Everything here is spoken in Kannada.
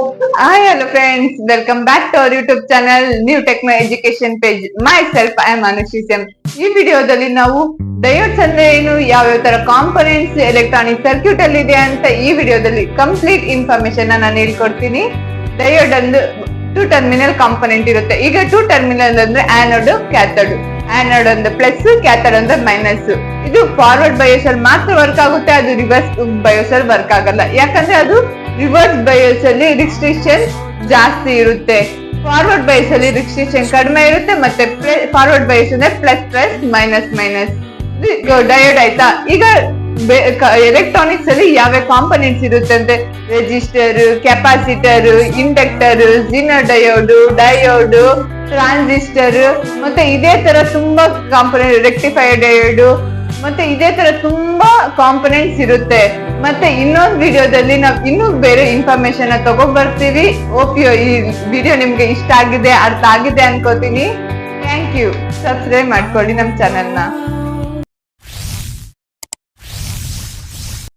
Hi, hello friends. Welcome back to our YouTube channel, New Techno Education page. Myself, I am Anushri. ಈ ವಿಡಿಯೋದಲ್ಲಿ ನಾವು ಡಯೋಡ್ಸ್ ಅಂದ್ರೆ ಏನು, ಯಾವ ತರ ಕಾಂಪೊನೆಂಟ್ಸ್ ಎಲೆಕ್ಟ್ರಾನಿಕ್ ಸರ್ಕ್ಯೂಟ್ ಅಲ್ಲಿ ಇದೆ ಅಂತ ಈ ವಿಡಿಯೋದಲ್ಲಿ ಕಂಪ್ಲೀಟ್ ಇನ್ಫಾರ್ಮೇಶನ್ ನಾನು ಹೇಳ್ಕೊಡ್ತೀನಿ. ಡಯೋಡ್ ಅಂದ್ರೆ 2 ಟರ್ಮಿನಲ್ ಕಾಂಪೊನೆಂಟ್ ಇರುತ್ತೆ. ಈಗ 2 ಟರ್ಮಿನಲ್ ಅಂದ್ರೆ ಆನೋಡ್, ಕ್ಯಾಥೋಡ್. ಆನೋಡ್ ಅಂದ್ರೆ ಪ್ಲಸ್, ಕ್ಯಾಥೋಡ್ ಅಂದ್ರೆ ಮೈನಸ್. ಇದು ಫಾರ್ವರ್ಡ್ ಬಯೋಸ್ ಅಲ್ಲಿ ಮಾತ್ರ ವರ್ಕ್ ಆಗುತ್ತೆ, ಅದು ರಿವರ್ಸ್ ಬಯೋಸ್ ಅಲ್ಲಿ ವರ್ಕ್ ಆಗಲ್ಲ. ಯಾಕಂದ್ರೆ ಅದು ರಿವರ್ಸ್ ಬಯೋಸ್ ಅಲ್ಲಿ ರಿಸ್ಟ್ರಿಕ್ಷನ್ ಜಾಸ್ತಿ ಇರುತ್ತೆ, ಫಾರ್ವರ್ಡ್ ಬಯೋಸ್ ಅಲ್ಲಿ ರಿಸ್ಟ್ರಿಕ್ಷನ್ ಕಡಿಮೆ ಇರುತ್ತೆ. ಮತ್ತೆ ಫಾರ್ವರ್ಡ್ ಬಯೋಸ್ ಅಂದ್ರೆ plus plus minus minus. Diode ಆಯ್ತಾ. ಈಗ ಎಲೆಕ್ಟ್ರಾನಿಕ್ಸ್ ಅಲ್ಲಿ ಯಾವ ಕಾಂಪೊನೆಂಟ್ಸ್ ಇರುತ್ತೆ ಅಂದ್ರೆ resistor, capacitor, inductor, zener diode, diode, transistor, ಮತ್ತೆ ಇದೇ ತರ ತುಂಬಾ ಕಾಂಪೊನೆಂಟ್, ರೆಕ್ಟಿಫೈಡ್ ಡಯೋಡ್, ಮತ್ತೆ ಇದೇ ತರ ತುಂಬಾ ಕಾಂಪೊನೆಂಟ್ಸ್ ಇರುತ್ತೆ. ಮತ್ತೆ ಇನ್ನೊಂದು ವಿಡಿಯೋದಲ್ಲಿ ನಾವು ಇನ್ನೂ ಬೇರೆ ಇನ್ಫಾರ್ಮೇಶನ್ ತಗೊಂಡ್ ಬರ್ತೀವಿ. ಓಪಿಯೋ ಈ ವಿಡಿಯೋ ನಿಮ್ಗೆ ಇಷ್ಟ ಆಗಿದೆ, ಅರ್ಥ ಆಗಿದೆ ಅನ್ಕೋತೀನಿ. Thank you. ಸಬ್ಸ್ಕ್ರೈಬ್ ಮಾಡ್ಕೊಳ್ಳಿ ನಮ್ಮ ಚಾನೆಲ್ನ.